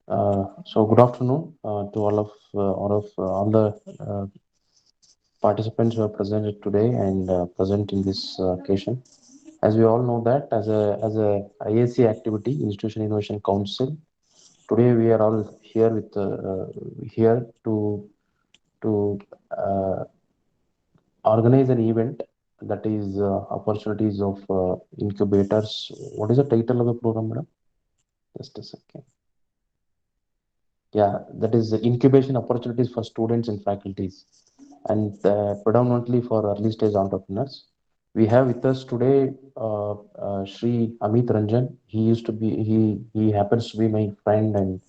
So good afternoon to all the participants who are presented today and present in this occasion. As we all know that as a IAC activity, Institution Innovation Council, today we are all here to uh, organize an event that is opportunities of incubators. What is the title of the program, madam? Just a second. Yeah, that is incubation opportunities for students and faculties, and predominantly for early stage entrepreneurs. We have with us today Sri Amit Ranjan. He used to be he happens to be my friend, and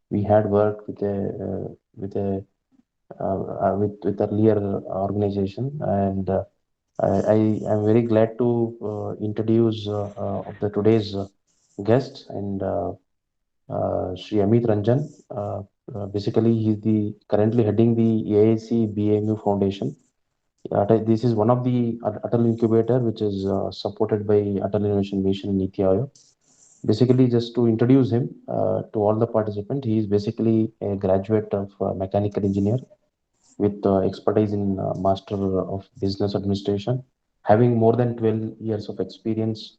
we had worked with earlier organization, and I am very glad to introduce of the today's guest and. Sri Amit Ranjan. Basically, he's the currently heading the AIC BAMU Foundation. This is one of the Atal Incubator, which is supported by Atal Innovation Mission in Niti Aayog. Basically, just to introduce him to all the participants, he is basically a graduate of mechanical engineer with expertise in Master of Business Administration, having more than 12 years of experience,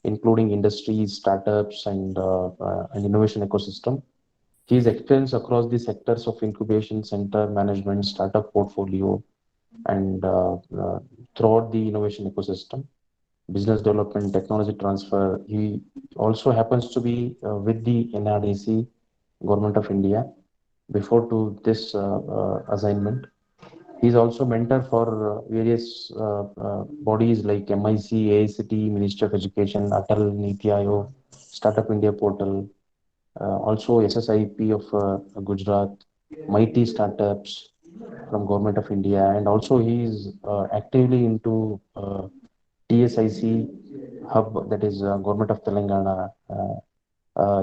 including industries, startups, and innovation ecosystem. His experience across the sectors of incubation center management, startup portfolio, and throughout the innovation ecosystem, business development, technology transfer. He also happens to be with the NRDC, Government of India, before to this assignment. He's also mentor for various bodies like MIC, AICT, Ministry of Education, Atal Niti Aayog, Startup India Portal, also SSIP of Gujarat, Mighty Startups from Government of India, and also he is actively into TSIC hub, that is Government of Telangana.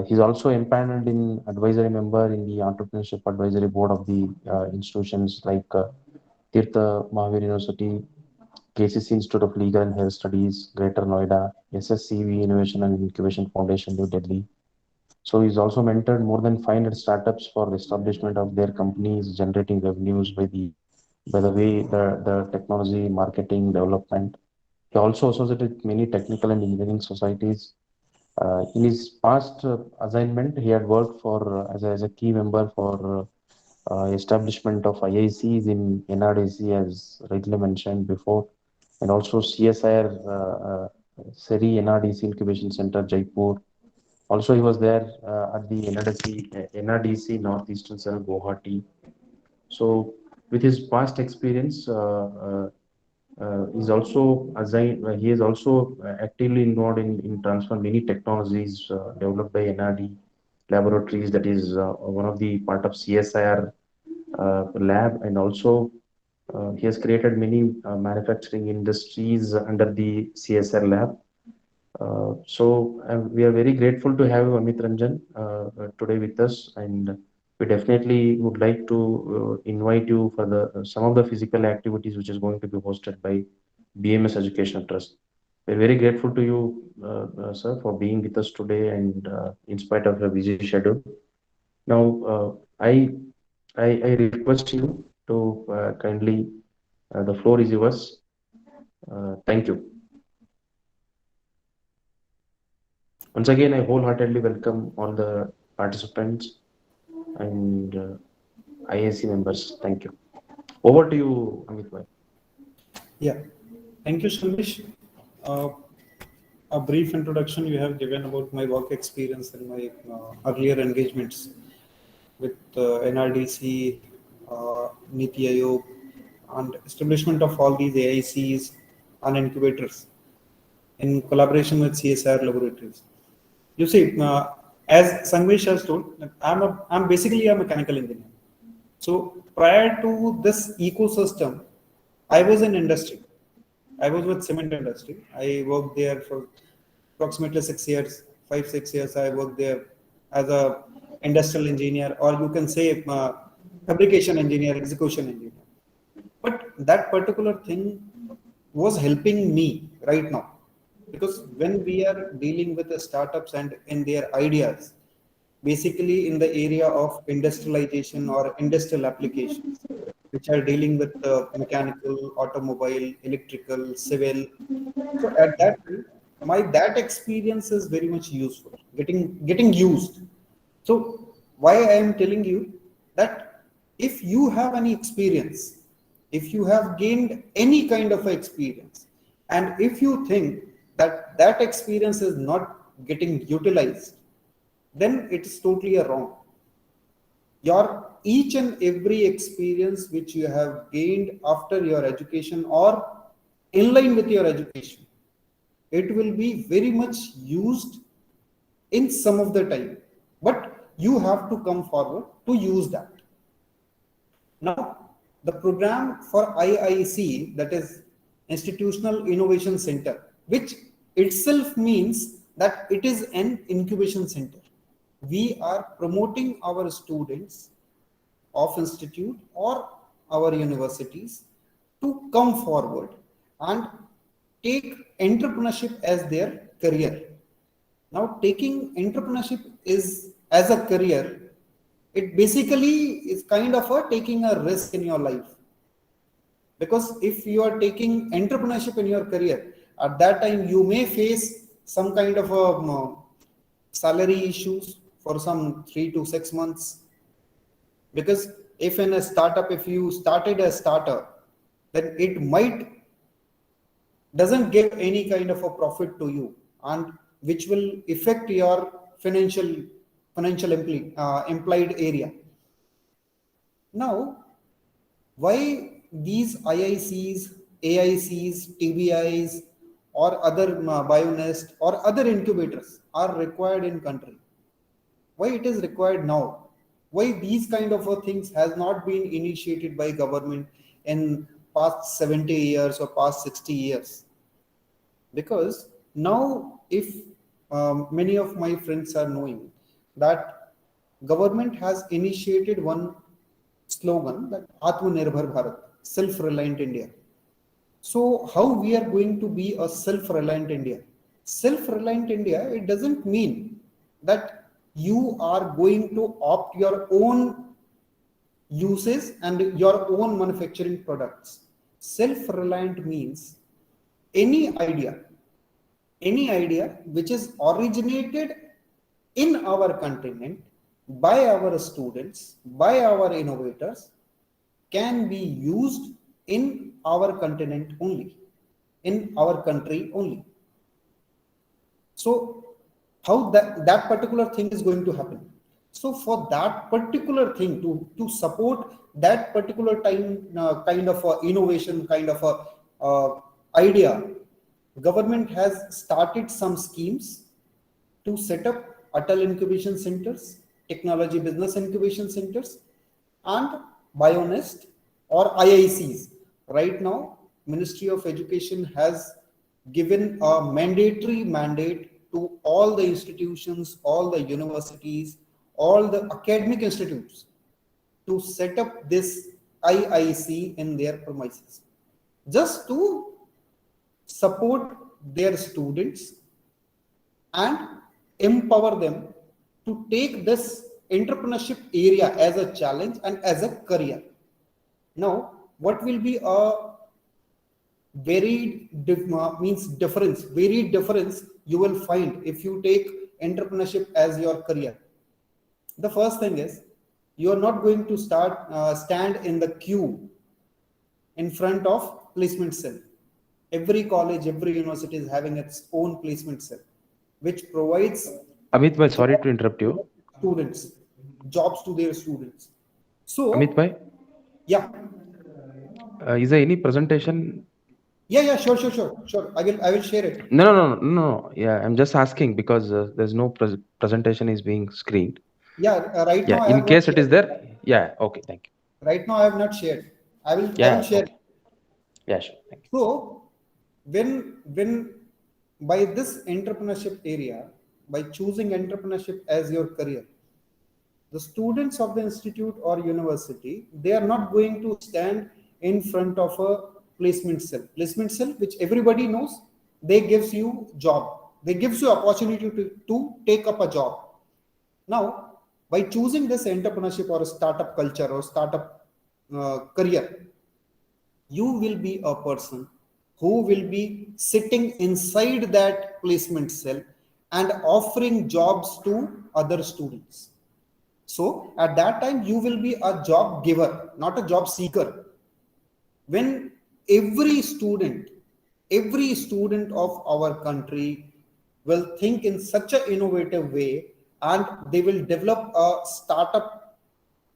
He's also empaneled in advisory member in the Entrepreneurship Advisory Board of the institutions like Tirtha Mahavir University, KCC Institute of Legal and Health Studies, Greater Noida, SSCV Innovation and Incubation Foundation, New Delhi. So he's also mentored more than 500 startups for the establishment of their companies, generating revenues by the way the technology, marketing, development. He also associated with many technical and engineering societies. In his past assignment, he had worked for as a key member for establishment of IICs in NRDC, as rightly mentioned before, and also CSIR SERI NRDC Incubation Center, Jaipur. Also, he was there at the NRDC Northeastern Cell, Guwahati. So, with his past experience, he is also actively involved in transfer many technologies developed by NRD laboratories. That is one of the part of CSIR lab, and also he has created many manufacturing industries under the CSR lab. We are very grateful to have Amit Ranjan today with us, and we definitely would like to invite you for the some of the physical activities which is going to be hosted by BMS Education Trust. We're very grateful to you, sir, for being with us today, and in spite of your busy schedule. Now, I request you to kindly, the floor is yours. Thank you. Once again, I wholeheartedly welcome all the participants and IAC members. Thank you. Over to you, Amit bhai. Yeah, thank you, Sandesh. Uh, a brief introduction you have given about my work experience and my earlier engagements with NRDC, Niti Aayog, and establishment of all these AICs and incubators in collaboration with CSR laboratories. You see, as Sandesh has told, that I'm basically a mechanical engineer. So prior to this ecosystem, I was in industry. I was with cement industry. I worked there for approximately 6 years, 5 6 years. I worked there as a industrial engineer, or you can say fabrication engineer, execution engineer. But that particular thing was helping me right now, because when we are dealing with the startups and in their ideas, basically in the area of industrialization or industrial applications, which are dealing with mechanical, automobile, electrical, civil. So at that time, my that experience is very much useful, getting used. So why I am telling you that if you have any experience, if you have gained any kind of experience, and if you think that that experience is not getting utilized, then it is totally a wrong. Your each and every experience which you have gained after your education or in line with your education, it will be very much used in some of the time, but you have to come forward to use that. Now, the program for IIC, that is Institutional Innovation Center, which itself means that it is an incubation center. We are promoting our students of institute or our universities to come forward and take entrepreneurship as their career. Now, taking entrepreneurship is as a career, it basically is kind of a taking a risk in your life. Because if you are taking entrepreneurship in your career, at that time you may face some kind of a salary issues for some 3 to 6 months. Because if in a startup, if you started a startup, then it might doesn't give any kind of a profit to you, and which will affect your financial implied area. Now, why these IICs, AICs, TBIs, or other Bionest or other incubators are required in country? Why it is required now? Why these kind of things has not been initiated by government in past 70 years or past 60 years? Because now, if many of my friends are knowing that government has initiated one slogan, that Atmanirbhar Bharat, self-reliant India. So how we are going to be a self-reliant India? Self-reliant India, it doesn't mean that you are going to opt your own uses and your own manufacturing products. Self-reliant means any idea, any idea which is originated in our continent by our students, by our innovators, can be used in our continent only, in our country only. So how that particular thing is going to happen? So for that particular thing to support that particular kind of a innovation, kind of a idea, government has started some schemes to set up Atal incubation centers, technology business incubation centers, and Bionest or IICs. Right now, Ministry of Education has given a mandatory mandate to all the institutions, all the universities, all the academic institutes to set up this IIC in their premises, just to support their students and empower them to take this entrepreneurship area as a challenge and as a career. Now, what will be a varied difference you will find if you take entrepreneurship as your career? The first thing is, you are not going to stand in the queue in front of placement cell. Every college, every university is having its own placement cell, which provides Amit bhai, sorry jobs to interrupt you. students, jobs to their students. Amit So, bhai, yeah, is there any presentation? yeah, sure. I will share it. No. Yeah, I'm just asking because there's no presentation is being screened. Yeah, right now Yeah, I in have not case it is shared. there. Yeah, okay, thank you. Right now I have not shared. I will Yeah, share. okay. Yeah, sure. Thank you. So when by this entrepreneurship area, by choosing entrepreneurship as your career, the students of the institute or university, they are not going to stand in front of a placement cell which everybody knows. They gives you job, they gives you opportunity to take up a job. Now By choosing this entrepreneurship or startup culture or startup career, you will be a person who will be sitting inside that placement cell and offering jobs to other students. So at that time, you will be a job giver, not a job seeker. When every student, every student of our country will think in such an innovative way, and they will develop a startup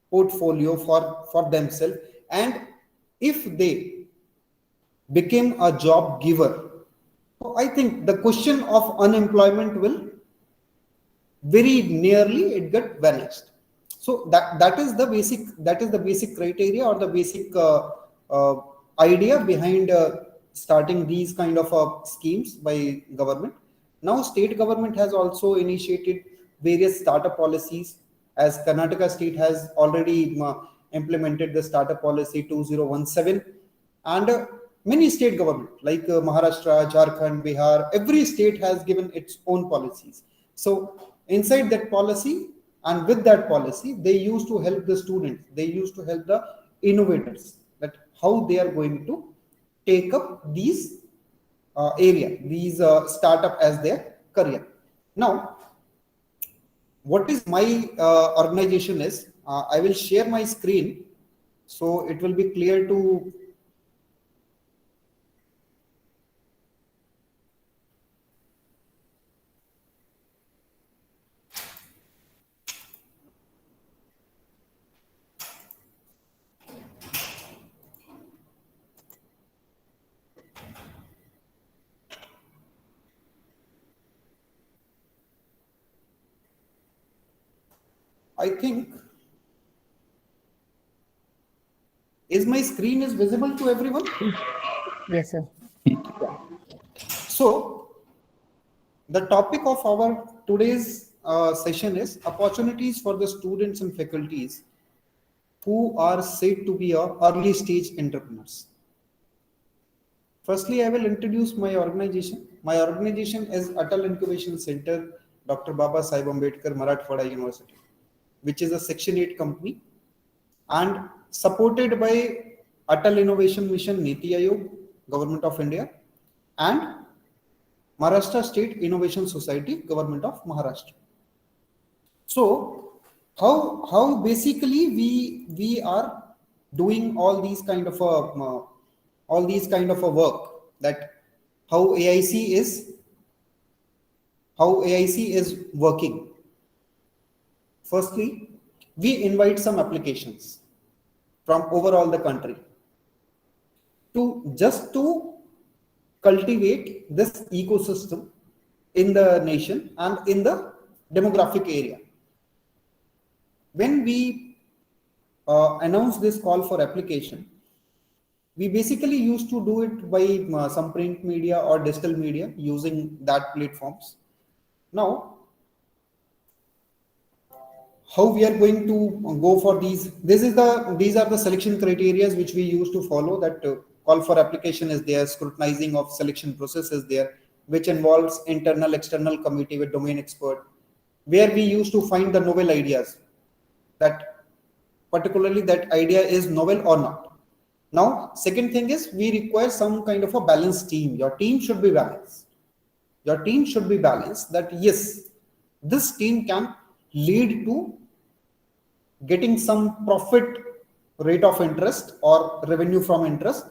portfolio for themselves, and if they became a job giver, so I think the question of unemployment will very nearly it get vanished. So that is the basic criteria or the basic uh, idea behind starting these kind of schemes by government. Now state government has also initiated various startup policies, as Karnataka state has already implemented the startup policy 2017, and many state government like Maharashtra, Jharkhand, Bihar, every state has given its own policies. So inside that policy and with that policy, they used to help the students, they used to help the innovators, that how they are going to take up these these startup as their career. Now what is my organization is, I will share my screen so it will be clear to. I think, is my screen is visible to everyone? Yes, sir. So the topic of our today's session is opportunities for the students and faculties who are said to be early stage entrepreneurs. Firstly, I will introduce my organization. My organization is Atal Incubation Center, Dr. Baba Sahib Ambedkar, Marathwada University, which is a Section 8 company and supported by Atal Innovation Mission, Niti Aayog, Government of India, and Maharashtra State Innovation Society, Government of Maharashtra. So how basically we are doing all these kind of a work, that how AIC is working. Firstly, we invite some applications from overall the country to cultivate this ecosystem in the nation and in the demographic area. When we announce this call for application, we basically used to do it by some print media or digital media using that platforms. Now, how we are going to go for these? These are the selection criteria which we used to follow. That call for application is there, scrutinizing of selection process is there, which involves internal external committee with domain expert, where we used to find the novel ideas, that particularly that idea is novel or not. Now second thing is, we require some kind of a balanced team. Your team should be balanced. Your team should be balanced, that yes, this team can lead to getting some profit rate of interest or revenue from interest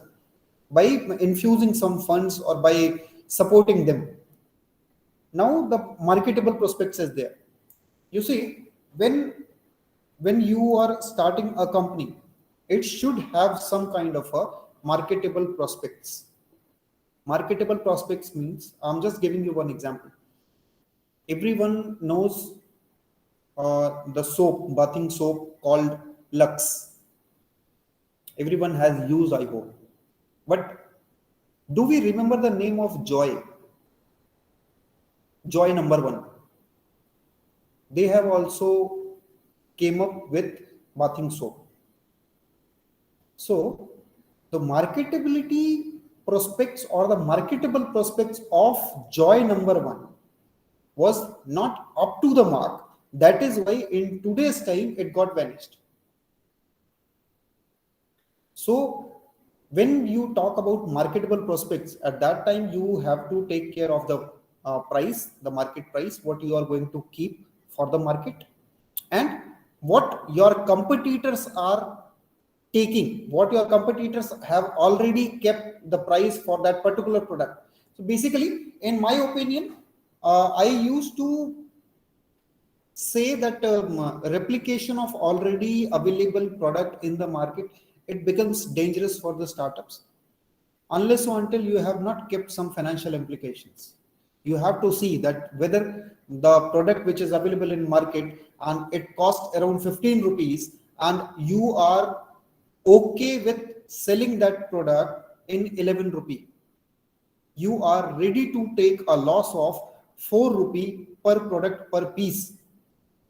by infusing some funds or by supporting them. Now the marketable prospects is there. You see, when you are starting a company, it should have some kind of a marketable prospects. Marketable prospects means, I'm just giving you one example. Everyone knows the soap, bathing soap called Lux. Everyone has used, I hope. But do we remember the name of Joy? Joy number one. They have also came up with bathing soap. So the marketability prospects or the marketable prospects of Joy number one was not up to the mark, That is why in today's time it got vanished. So when you talk about marketable prospects, at that time you have to take care of the price, the market price, what you are going to keep for the market, and what your competitors are taking, what your competitors have already kept the price for that particular product. So basically, in my opinion, I used to say that replication of already available product in the market, it becomes dangerous for the startups, unless or until you have not kept some financial implications. You have to see that whether the product which is available in market and it costs around 15 rupees, and you are okay with selling that product in 11 rupee, you are ready to take a loss of 4 rupee per product per piece,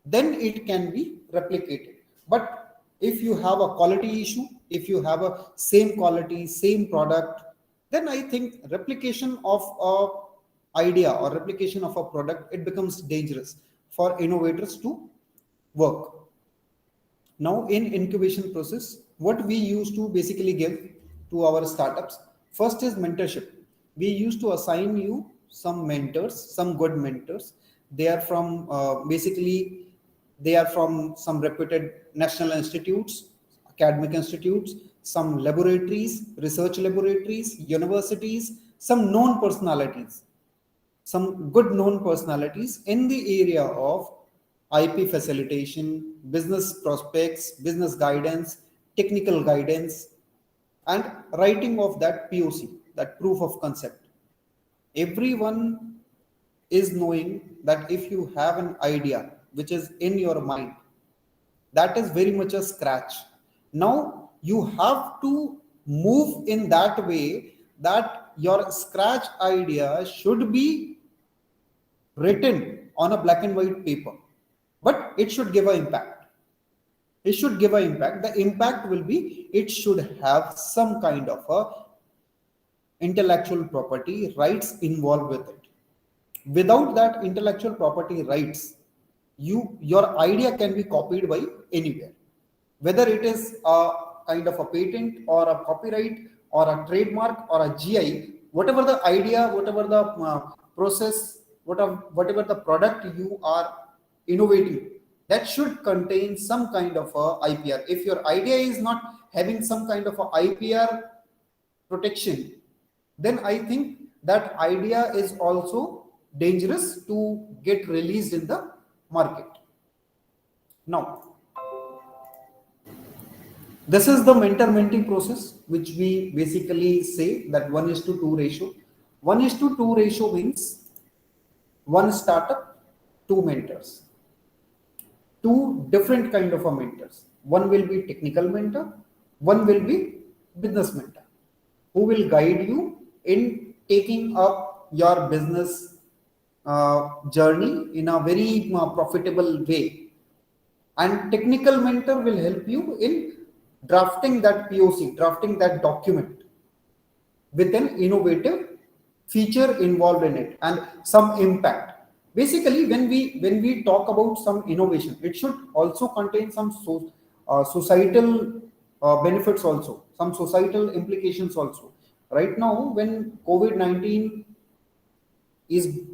then it can be replicated. But if you have a quality issue, if you have a same quality same product, then I think replication of a idea or replication of a product, it becomes dangerous for innovators to work. Now in incubation process, what we used to basically give to our startups, first is mentorship. We used to assign you some mentors, some good mentors. They are from basically they are from some reputed national institutes, academic institutes, some laboratories, research laboratories, universities, some known personalities, some good known personalities in the area of IP facilitation, business prospects, business guidance, technical guidance, and writing of that POC, that proof of concept. Everyone is knowing that if you have an idea which is in your mind, that is very much a scratch. Now you have to move in that way that your scratch idea should be written on a black and white paper, but it should give an impact. It should give an impact. The impact will be, it should have some kind of a intellectual property rights involved with it. Without that intellectual property rights, your idea can be copied by anywhere, whether it is a kind of a patent or a copyright or a trademark or a GI, whatever the idea, whatever the process, whatever the product you are innovating, that should contain some kind of a IPR. If your idea is not having some kind of a IPR protection, then I think that idea is also dangerous to get released in the market. Now, this is the mentor mentee process, which we basically say that 1:2 ratio. 1:2 ratio means one startup, two mentors, two different kind of a mentors. One will be technical mentor, one will be business mentor, who will guide you in taking up your business journey in a very profitable way. And technical mentor will help you in drafting that POC, drafting that document with an innovative feature involved in it and some impact. Basically, when we talk about some innovation, it should also contain some societal benefits also, some societal implications also. Right now, when COVID-19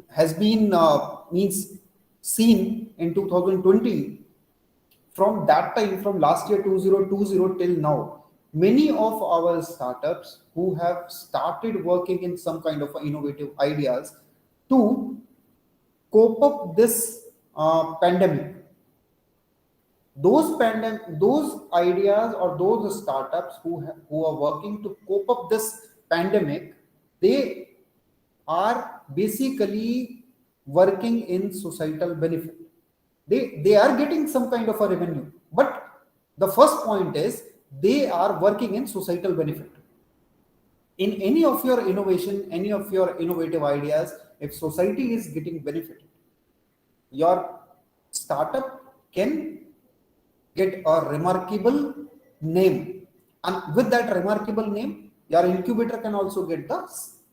has been means seen in 2020, from that time, from last year 2020 till now, many of our startups who have started working in some kind of innovative ideas to cope up this pandemic, those ideas or those startups who are working to cope up this pandemic, they are basically working in societal benefit. They are getting some kind of a revenue, but the first point is they are working in societal benefit. In any of your innovation, any of your innovative ideas, if society is getting benefit, your startup can get a remarkable name, and with that remarkable name, your incubator can also get the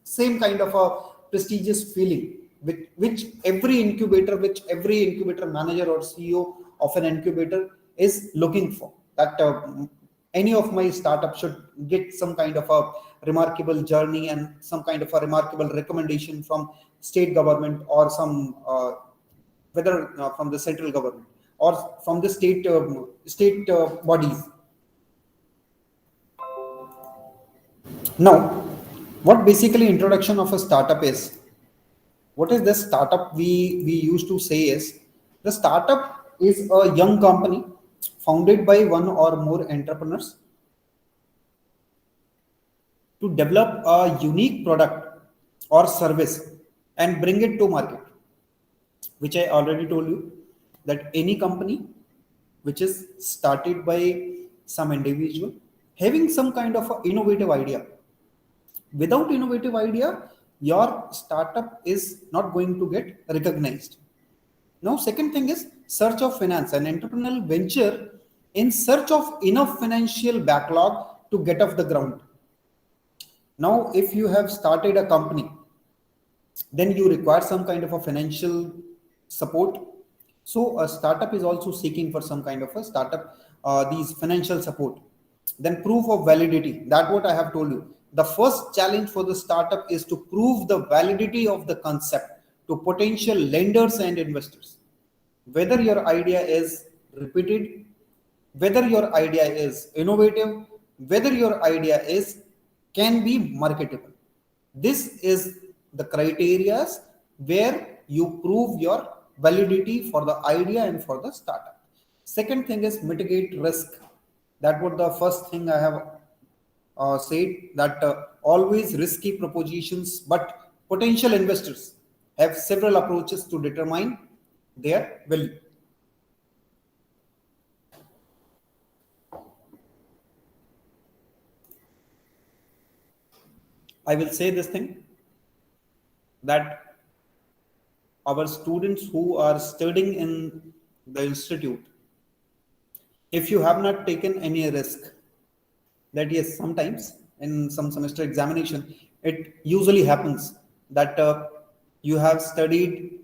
same kind of a prestigious feeling. which every incubator manager or CEO of an incubator is looking for. That any of my startups should get some kind of a remarkable journey and some kind of a remarkable recommendation from state government or some whether from the central government or from the state bodies. Now, what basically introduction of a startup is? What is this startup? We used to say is the startup is a young company founded by one or more entrepreneurs to develop a unique product or service and bring it to market, which I already told you that any company which is started by some individual having some kind of a innovative idea. Without innovative idea, your startup is not going to get recognized. Now, second thing is search of finance, an entrepreneurial venture in search of enough financial backlog to get off the ground. Now, if you have started a company, then you require some kind of a financial support. So a startup is also seeking for some kind of a startup, these financial support. Then proof of validity. That what I have told you. The first challenge for the startup is to prove the validity of the concept to potential lenders and investors. Whether your idea is repeated, whether your idea is innovative, whether your idea is can be marketable. This is the criteria where you prove your validity for the idea and for the startup. Second thing is mitigate risk. That was the first thing I have said, that always risky propositions, but potential investors have several approaches to determine their value. I will say this thing, that our students who are studying in the institute, if you have not taken any risk, that yes, sometimes in some semester examination, it usually happens that you have studied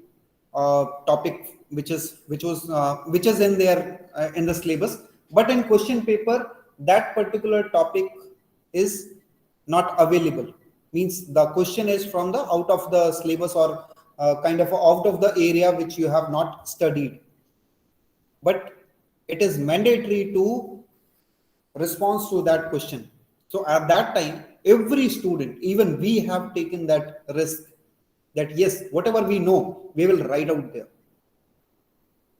a topic which is in their in the syllabus, but in question paper that particular topic is not available. Means the question is from the out of the syllabus or kind of out of the area which you have not studied, but it is mandatory to response to that question. So at that time, every student, even we have taken that risk, that yes, whatever we know, we will write out there.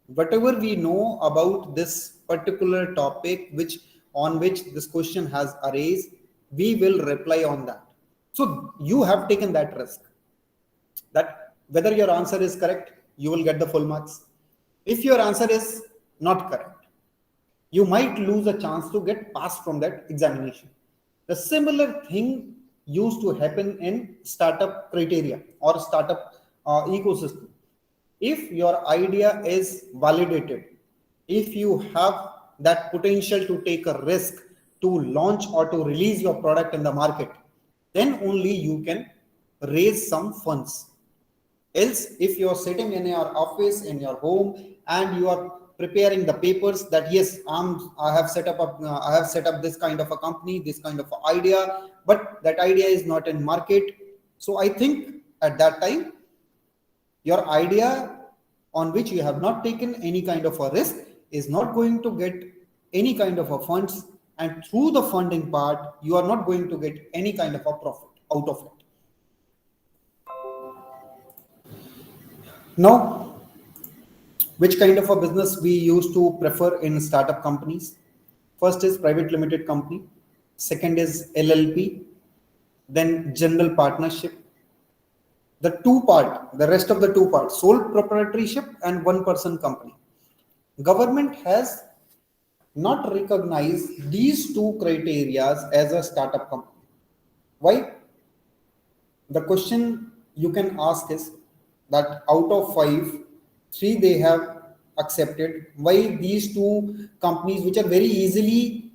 Whatever we know about this particular topic which on which this question has arisen, we will reply on that. So you have taken that risk, that whether your answer is correct, you will get the full marks. If your answer is not correct, you might lose a chance to get passed from that examination. The similar thing used to happen in startup criteria or startup ecosystem. If your idea is validated, if you have that potential to take a risk to launch or to release your product in the market, then only you can raise some funds. Else, if you're sitting in your office, in your home, and you are preparing the papers that yes, I have set up this kind of a company, this kind of idea, but that idea is not in market. So I think at that time, your idea on which you have not taken any kind of a risk is not going to get any kind of a funds, and through the funding part, you are not going to get any kind of a profit out of it. Now, which kind of a business we used to prefer in startup companies? First is private limited company, second is LLP, then general partnership. The rest of the two parts, sole proprietorship and one person company. Government has not recognized these two criteria as a startup company. Why? The question you can ask is that out of 5, 3 they have accepted. Why these two companies, which are very easily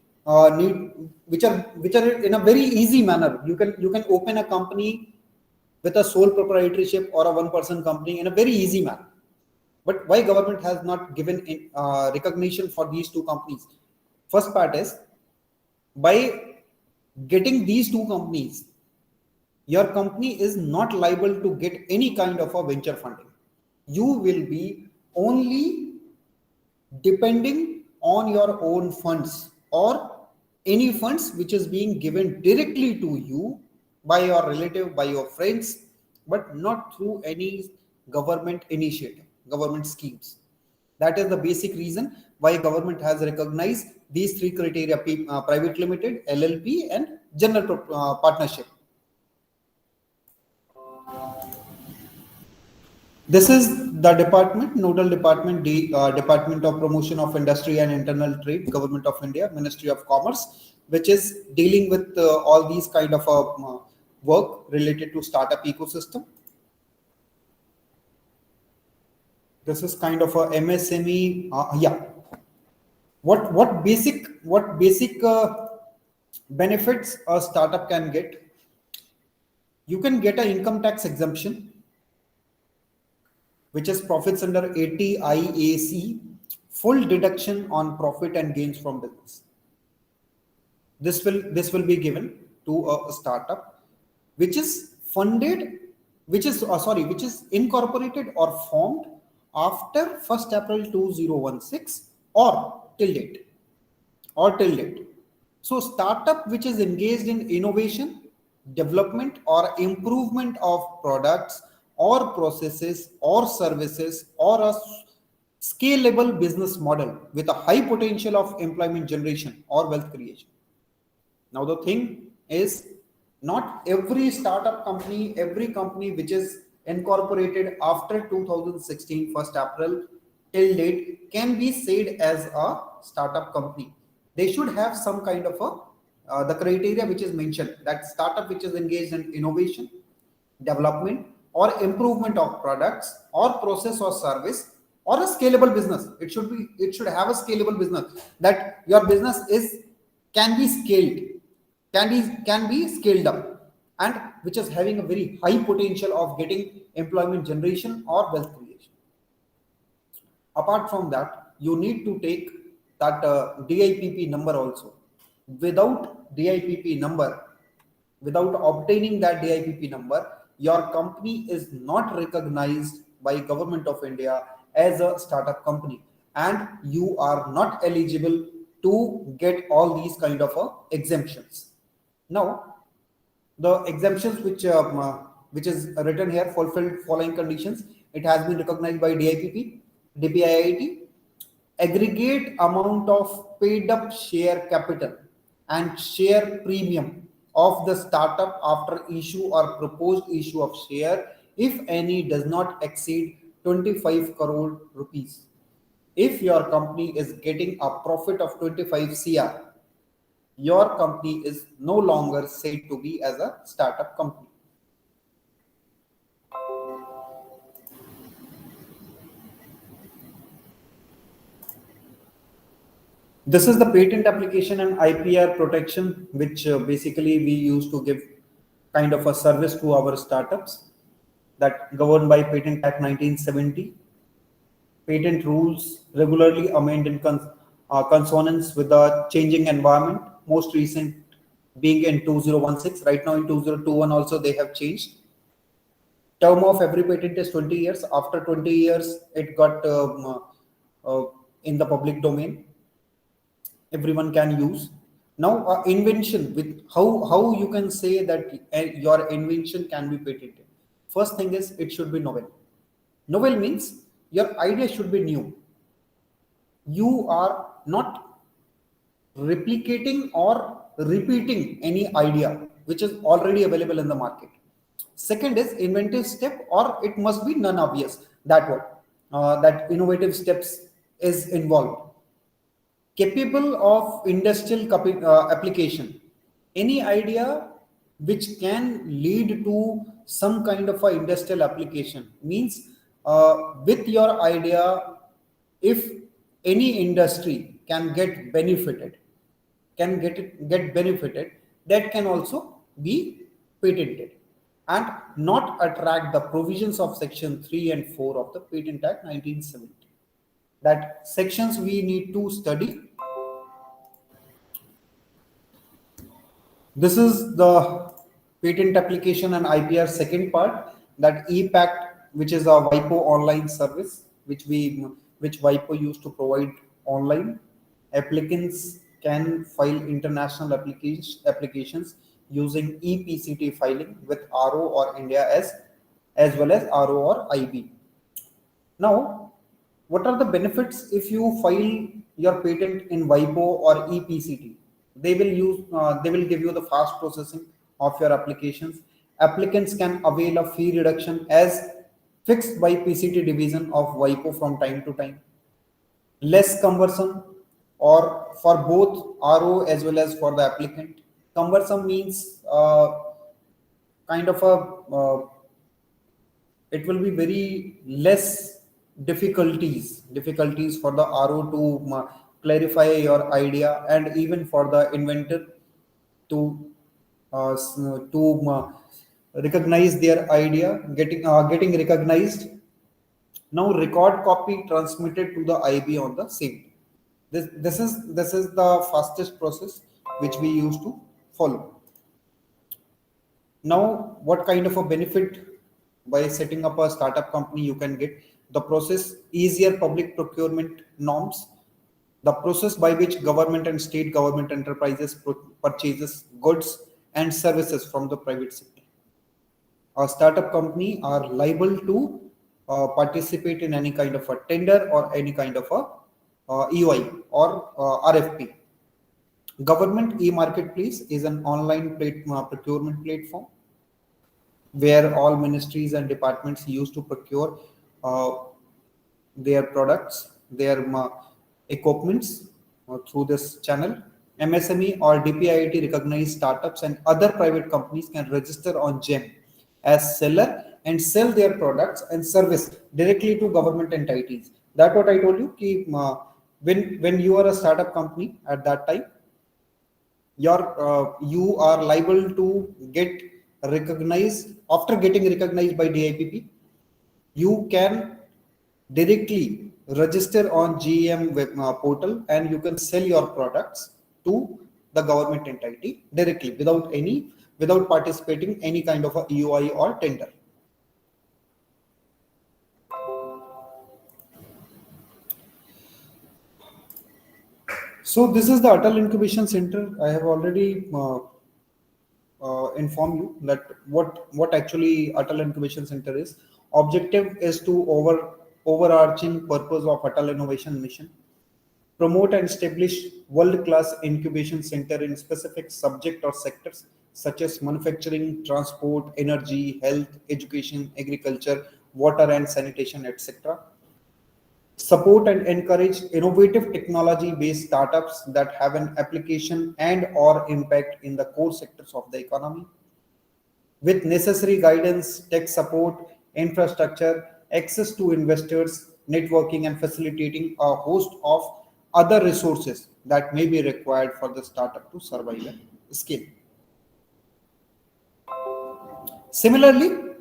which are in a very easy manner, you can open a company with a sole proprietorship or a one person company in a very easy manner. But why government has not given recognition for these two companies? First part is, by getting these two companies, your company is not liable to get any kind of a venture funding. You will be only depending on your own funds or any funds which is being given directly to you by your relative, by your friends, but not through any government initiative, government schemes. That is the basic reason why government has recognized these three criteria: private limited, LLP, and general partnership. This is the department, nodal department, Department of Promotion of Industry and Internal Trade, Government of India, Ministry of Commerce, which is dealing with all these kind of work related to startup ecosystem. This is kind of a MSME. Yeah. What basic benefits a startup can get? You can get an income tax exemption, which is profits under 80 IAC, full deduction on profit and gains from business. This will be given to a startup which is funded, which is incorporated or formed after 1st April 2016 or till date. So startup which is engaged in innovation, development or improvement of products or processes or services or a scalable business model with a high potential of employment generation or wealth creation. Now the thing is, not every startup company, every company which is incorporated after 2016 1st April till date can be said as a startup company. They should have some kind of the criteria which is mentioned, that startup which is engaged in innovation, development or improvement of products or process or service or a scalable business. It should have a scalable business, that your business can be scaled, can be scaled up, and which is having a very high potential of getting employment generation or wealth creation. Apart from that, you need to take that DIPP number also. Without DIPP number, without obtaining that DIPP number, your company is not recognized by Government of India as a startup company, and you are not eligible to get all these kind of exemptions. Now, the exemptions which is written here: fulfilled following conditions. It has been recognized by DIPP, DPIIT. Aggregate amount of paid up share capital and share premium of the startup after issue or proposed issue of share, if any, does not exceed 25 crore rupees. If your company is getting a profit of 25 CR, your company is no longer said to be as a startup company. This is the patent application and IPR protection, which basically we used to give kind of a service to our startups, that governed by Patent Act 1970. Patent rules regularly amend in consonance with the changing environment. Most recent being in 2016. Right now in 2021 also they have changed. Term of every patent is 20 years. After 20 years, it got in the public domain. Everyone can use. Now, invention, with how you can say that your invention can be patented. First thing is, it should be novel. Novel means your idea should be new. You are not replicating or repeating any idea which is already available in the market. Second is inventive step, or it must be non-obvious that what that innovative steps is involved. Capable of industrial application. Any idea which can lead to some kind of a industrial application means, with your idea, if any industry can get benefited, get benefited, that can also be patented. and not attract the provisions of Section 3 and 4 of the Patent Act 1970. That sections we need to study. This is the patent application and IPR second part, that ePact, which is a WIPO online service, which WIPO used to provide online. Applicants can file international applications using ePCT filing with RO or India as well as RO or IB. Now, what are the benefits if you file your patent in WIPO or ePCT? They will give you the fast processing of your applications. Applicants can avail a fee reduction as fixed by PCT division of WIPO from time to time. Less cumbersome, or for both RO as well as for the applicant. Cumbersome means kind of a it will be very less difficulties for the RO to clarify your idea, and even for the inventor to recognize their idea, getting recognized. Now record copy transmitted to the IB on the same. This is the fastest process which we used to follow. Now, what kind of a benefit by setting up a startup company you can get? The process: easier public procurement norms, the process by which government and state government enterprises purchases goods and services from the private sector. A startup company are liable to participate in any kind of a tender or any kind of a EOI or RFP. Government e-marketplace is an online procurement platform where all ministries and departments used to procure uh, their products, their equipments through this channel. MSME or DPIIT recognized startups and other private companies can register on GEM as seller and sell their products and service directly to government entities. That's what I told you. When you are a startup company at that time, you are liable to get recognized. After getting recognized by DIPP, you can directly register on GEM web portal, and you can sell your products to the government entity directly without participating any kind of a EOI or tender. So this is the Atal Incubation Center. I have already inform you that what actually Atal Incubation Center is. Objective is to overarching purpose of Atal Innovation Mission: promote and establish world-class incubation center in specific subject or sectors such as manufacturing, transport, energy, health, education, agriculture, water and sanitation, etc. Support and encourage innovative technology based startups that have an application and or impact in the core sectors of the economy, with necessary guidance, tech support, infrastructure, access to investors, networking, and facilitating a host of other resources that may be required for the startup to survive and scale. Similarly,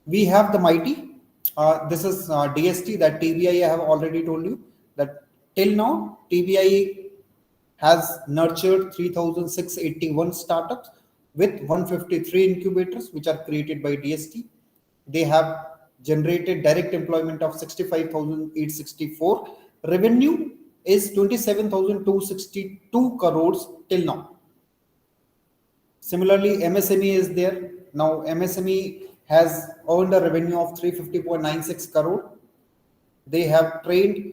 we have the Mighty. This is DST, that TBI I have already told you that till now TBI has nurtured 3,681 startups with 153 incubators which are created by DST. They have generated direct employment of 65,864. Revenue is 27,262 crores till now. Similarly, MSME is there. Now, MSME has earned a revenue of 350.96 crore. They have trained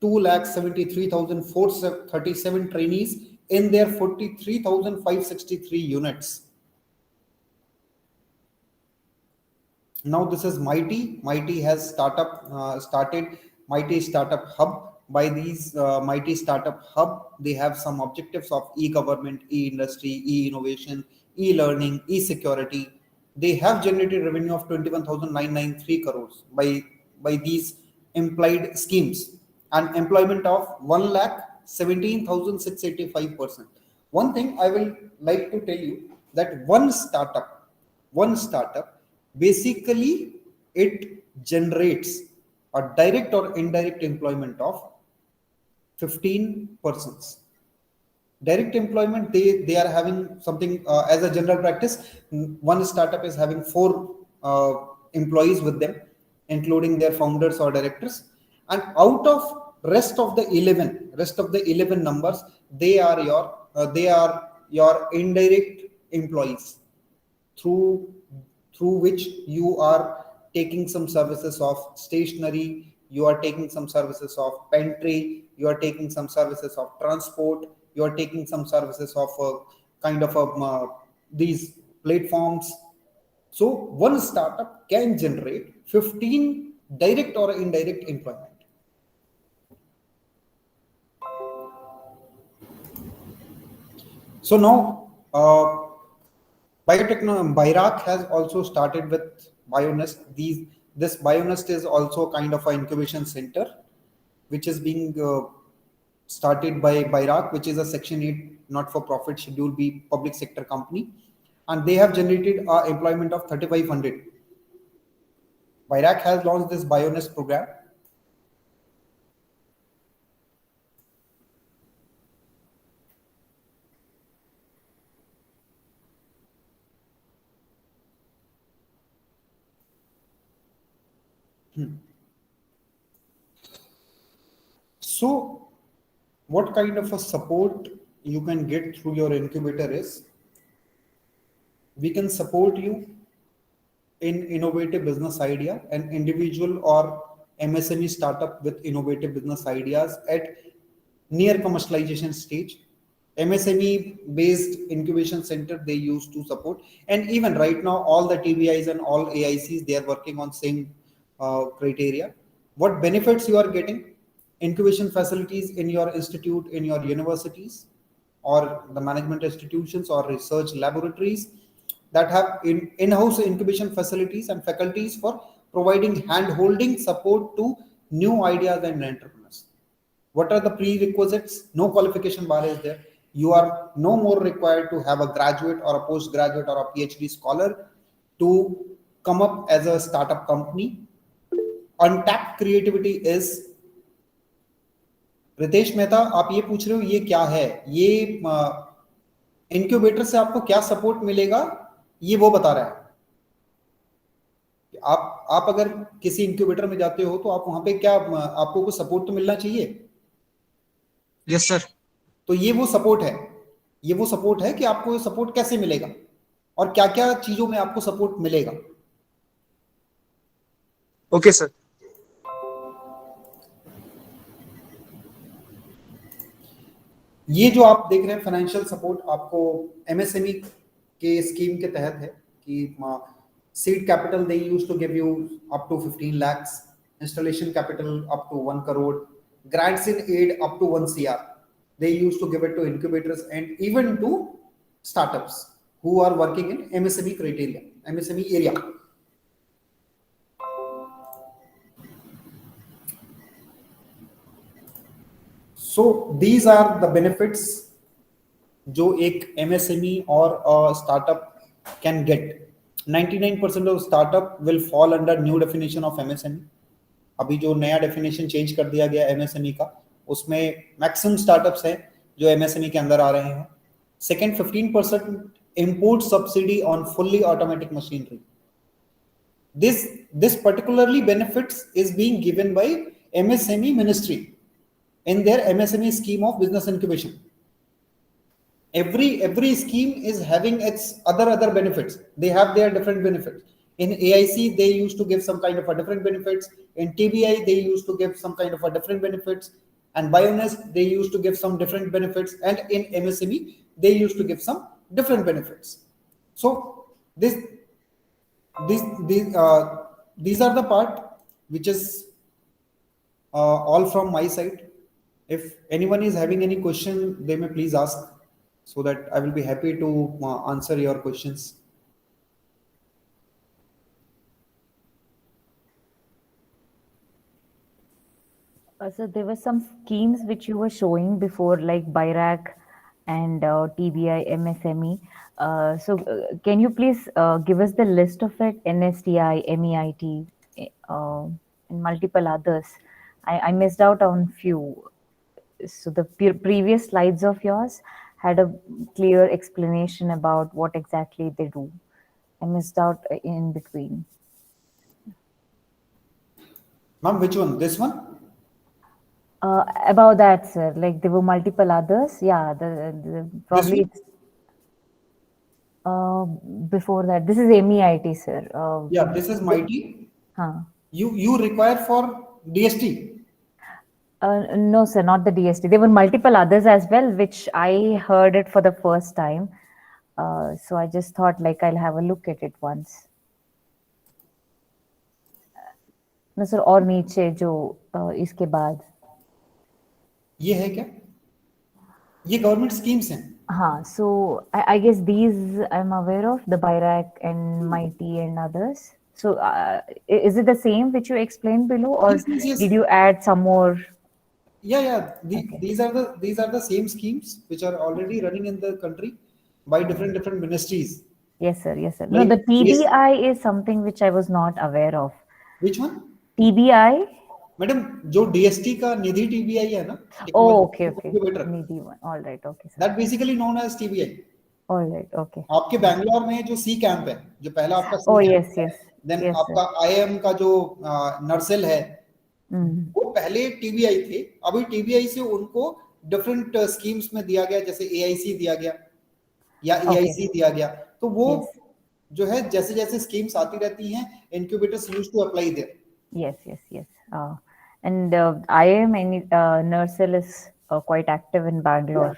2,73,437 trainees in their 43,563 units. Now, this is Mighty. Mighty has started Mighty Startup Hub. By these Mighty Startup Hub, they have some objectives of e-government, e-industry, e-innovation, e-learning, e-security. They have generated revenue of 21,993 crores by these implied schemes, and employment of 1,17,685 person. One thing I will like to tell you, that one startup one startup, basically it generates a direct or indirect employment of 15 persons. Direct employment, they are having something as a general practice. One startup is having 4 employees with them, including their founders or directors, and out of rest of the 11 numbers, they are your indirect employees, through which you are taking some services of stationery, you are taking some services of pantry, you are taking some services of transport, you are taking some services of kind of these platforms. So one startup can generate 15 direct or indirect employment. So now Birac has also started with BioNest. This BioNest is also kind of an incubation center, which is being started by Birac, which is a Section 8 not-for-profit Schedule B public sector company, and they have generated employment of 3,500. Birac has launched this BioNest program. So what kind of a support you can get through your incubator is, we can support you in innovative business idea, an individual or MSME startup with innovative business ideas at near commercialization stage. MSME based incubation center they used to support, and even right now all the TBIs and all AICs, they are working on same criteria. What benefits you are getting? Incubation facilities in your institute, in your universities, or the management institutions or research laboratories that have in-house incubation facilities and faculties for providing hand-holding support to new ideas and entrepreneurs. What are the prerequisites? No qualification bar is there. You are no more required to have a graduate or a postgraduate or a PhD scholar to come up as a startup company. Untapped creativity is, Ritesh Mehta आप ये पूछ रहे हो ये क्या है, ये incubator से आपको क्या सपोर्ट मिलेगा, ये वो बता रहा है। आप अगर किसी इंक्यूबेटर में जाते हो तो आप वहां पे क्या आपको कुछ सपोर्ट तो मिलना चाहिए। Yes sir. तो ये वो सपोर्ट है, ये वो सपोर्ट है कि आपको सपोर्ट कैसे मिलेगा और क्या क्या चीजों में आपको सपोर्ट मिलेगा। Okay sir. ये जो आप देख रहे हैं फाइनेंशियल सपोर्ट आपको एमएसएमई के स्कीम के तहत है कि seed capital they use to give you up to 15 lakhs, installation capital up to 1 crore, grants in aid up to 1 CR. They used to give it to incubators and even to startups who are working in MSME criteria, MSME area. So these are the benefits जो एक MSME और startup can get. 99% of startup will fall under new definition of MSME. अभी जो नया definition change कर दिया गया MSME का, उसमें मैक्सिमम स्टार्टअप्स हैं जो MSME के अंदर आ रहे हैं। Second, 15% import subsidy on fully automatic machinery. This particularly benefits is being given by MSME ministry in their MSME scheme of business incubation. Every scheme is having its other benefits. They have their different benefits. In AIC they used to give some kind of a different benefits. In TBI they used to give some kind of a different benefits, and BioNest they used to give some different benefits, and in MSME they used to give some different benefits. So these are the part which is all from my side. If anyone is having any question, they may please ask, so that I will be happy to answer your questions. So there were some schemes which you were showing before, like Birac and TBI, MSME. Can you please give us the list of it? NSTI, MEIT, and multiple others. I missed out on few. So the previous slides of yours had a clear explanation about what exactly they do. I missed out in between. Ma'am, which one? This one? About that, sir, like there were multiple others. Yeah, the This probably one? it's uh, before that. This is MEIT, sir. Yeah, this is mighty. Huh. You require for DST. No, sir, not the DST. There were multiple others as well, which I heard it for the first time. So I just thought like I'll have a look at it once. No, sir, और नीचे जो इसके बाद. ये है क्या? ये government schemes हैं. हाँ, so I guess these I'm aware of, the BIRAC and Mighty and others. So is it the same which you explained below, or Yes, yes, yes. did you add some more? Yeah. Okay. These are the same schemes which are already running in the country by different ministries. Yes, sir. Yes, sir. No, Like the yes. TBI is something which I was not aware of. Which one? TBI? Madam जो DST का निधि TBI है ना, Oh, okay. incubator, Nidhi one. All right. Okay, sir. that basically known as TBI. All right. Okay. आपके बैंगलोर में जो सी camp है, जो पहला आपका Oh, सी yes, कैंप है, yes. देन Yes, आपका आईएम का जो नर्सेल है, वो पहले टीबीआई थे. अभी टीबीआई से उनको डिफरेंट स्कीम्स में दिया गया, जैसे एआईसी दिया गया या एआईसी दिया गया. तो वो Yes. जो है जैसे जैसे स्कीम्स आती रहती हैं, incubators used to apply there. Yes. And IIM and Nursel is quite active in Bangalore.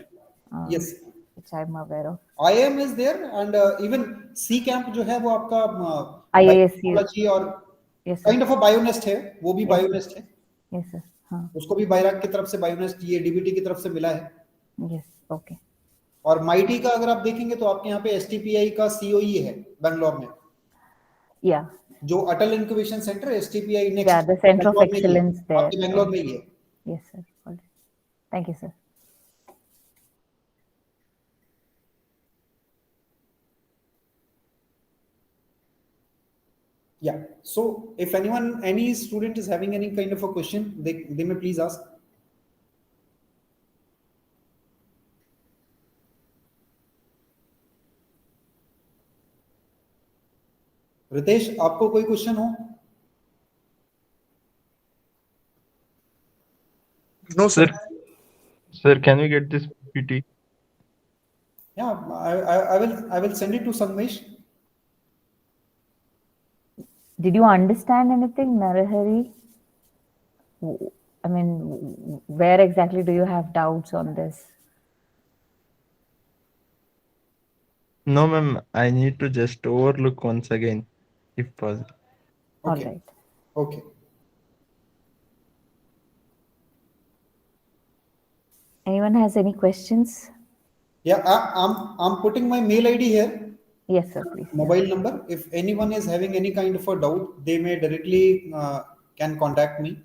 Yes. Which I'm aware of. IIM is there and even C camp जो है वो आपका IISc. biotechnology और Yes, sir. Kind of a Bionest है, वो भी Bionest है. Yes, sir. हाँ. उसको भी बायराक की तरफ से बायोनेस्ट, ये डीबीटी की तरफ से मिला है. Yes. Okay. और माइटी का अगर आप देखेंगे तो आपके यहाँ पे एसटीपीआई का सीओई है बैंगलोर में, Yeah. जो Atal incubation centre STPI next. Yeah, the Center of Excellence there. आपके बैंगलोर में ही है. Yes, sir. All right. Thank you, sir. Yeah. So if any student is having any kind of a question, they may please ask. Ritesh, आपको कोई question हो? No, sir. Sir, can we get this PPT? Yeah, I will send it to Sanmesh. Did you understand anything, Narahari? I mean, where exactly do you have doubts on this? No, ma'am. I need to just overlook once again, if possible. All Okay. right. Okay. Anyone has any questions? Yeah, I'm putting my mail ID here. Yes, sir, please. Mobile number. If anyone is having any kind of a doubt, they may directly can contact me.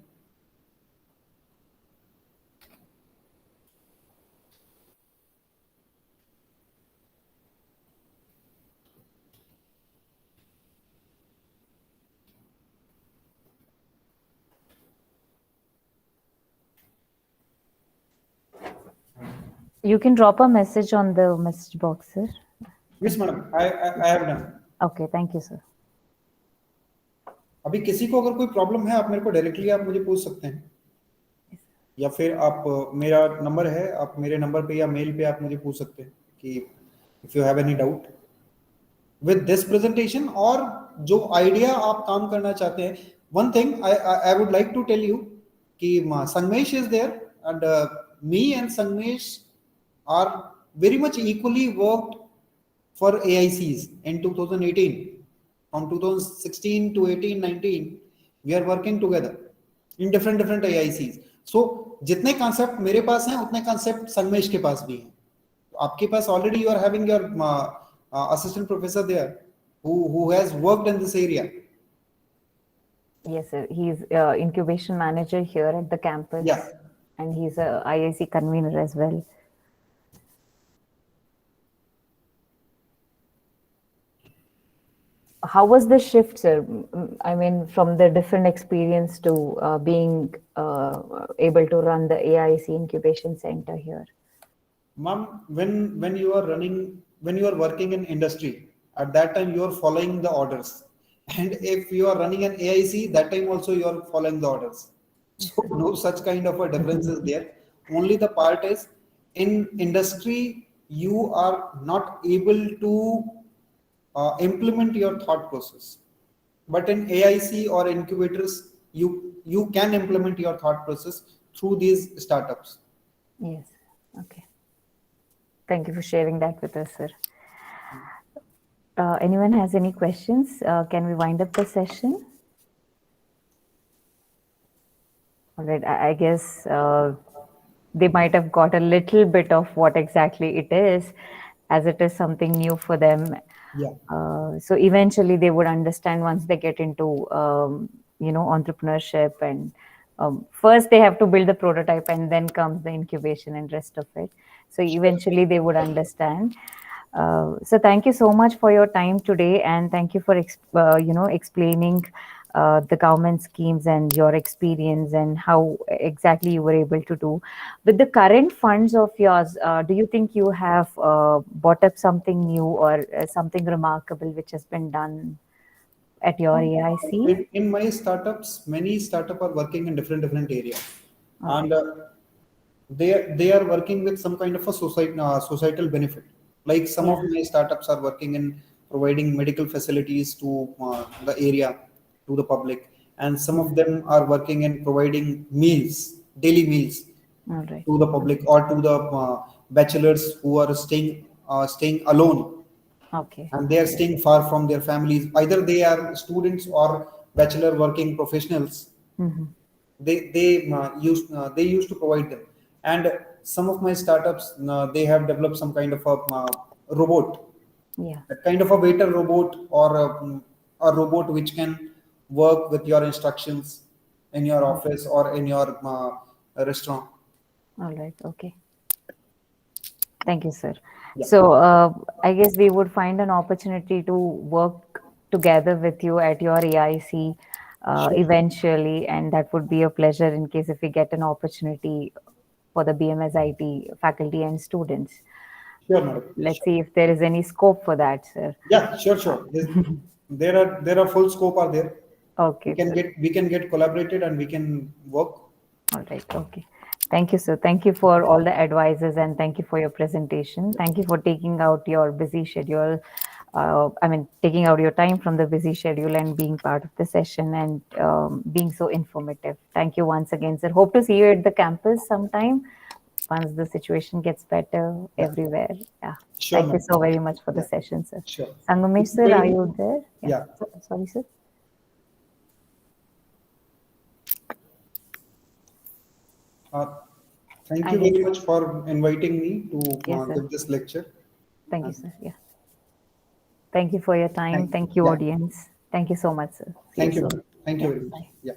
You can drop a message on the message box, sir. Yes, madam. I have done. Okay, thank you, sir. अभी किसी को अगर कोई problem है, आप मेरे को directly आप मुझे पूछ सकते हैं, या फिर आप मेरा नंबर है, आप मेरे नंबर पे या मेल पे आप मुझे पूछ सकते हैं कि if you have any doubt with this presentation, और जो आइडिया आप काम करना चाहते हैं. One thing I would like to tell you कि Sangamesh is there and me and Sangamesh are very much equally worked for AICs in 2018. From 2016 to 18, 19, we are working together in different AICs. So जितने concept मेरे पास हैं, उतने concept Sangamesh के पास भी हैं. आपके पास already you are having your assistant professor there who has worked in this area. Yes, sir. He's incubation manager here at the campus. Yeah. And he's a IIC convener as well. how was the shift, sir? I mean, from the different experience to being able to run the AIC incubation center here. Ma'am, when you are running, when you are working in industry, at that time you are following the orders, and if you are running an AIC, that time also you are following the orders. So no such kind of a difference is there. Only the part is in industry you are not able to implement your thought process, but in AIC or incubators, you can implement your thought process through these startups. Yes. Okay. Thank you for sharing that with us, sir. Anyone has any questions? Can we wind up the session? All right. I guess they might have got a little bit of what exactly it is, as it is something new for them. Yeah. So eventually they would understand once they get into entrepreneurship, and first they have to build the prototype and then comes the incubation and rest of it. So eventually they would understand. So thank you so much for your time today, and thank you for explaining the government schemes and your experience and how exactly you were able to do. With the current funds of yours, do you think you have bought up something new or something remarkable which has been done at your AIC? In my startups, many startup are working in different areas, Okay. and they are working with some kind of a societal benefit. Like some of Yeah. my startups are working in providing medical facilities to the area, to the public, and some of them are working in providing meals, daily meals All right. to the public, or to the bachelors who are staying alone, Okay. and they are staying far from their families. Either they are students or bachelor working professionals. Hmm. They used to provide them. And some of my startups, they have developed some kind of a robot, Yeah. a kind of a waiter robot, or a robot which can work with your instructions in your office or in your restaurant. All right. Okay. Thank you, sir. Yeah, So I guess we would find an opportunity to work together with you at your AIC sure, eventually, and that would be a pleasure in case if we get an opportunity for the BMS IT faculty and students. sure, madam, Let's sure. see if there is any scope for that, sir. Yeah, sure, sure. There are full scope are there. Okay, sir. We can get collaborated and we can work. All right. Okay. Thank you, sir. Thank you for all the advices and thank you for your presentation. Thank you for taking out your busy schedule. Taking out your time from the busy schedule and being part of the session and being so informative. Thank you once again, sir. Hope to see you at the campus sometime once the situation gets better Yeah, everywhere. Yeah. sure, Thank you madam. so very much for the Yeah, session, sir. sure. Sangamesh, Thank you sir, very are much. you there? Yeah. Yeah. Sorry, sir. Uh, Thank I you guess. very much for inviting me to Yes, sir. give this lecture. Thank you, And sir. Yeah. Thank you for your time. thank, Thank you, yeah, audience. Thank you so much, sir. See you thank you, soon. madam. Thank you Yeah. very much. Bye. Yeah.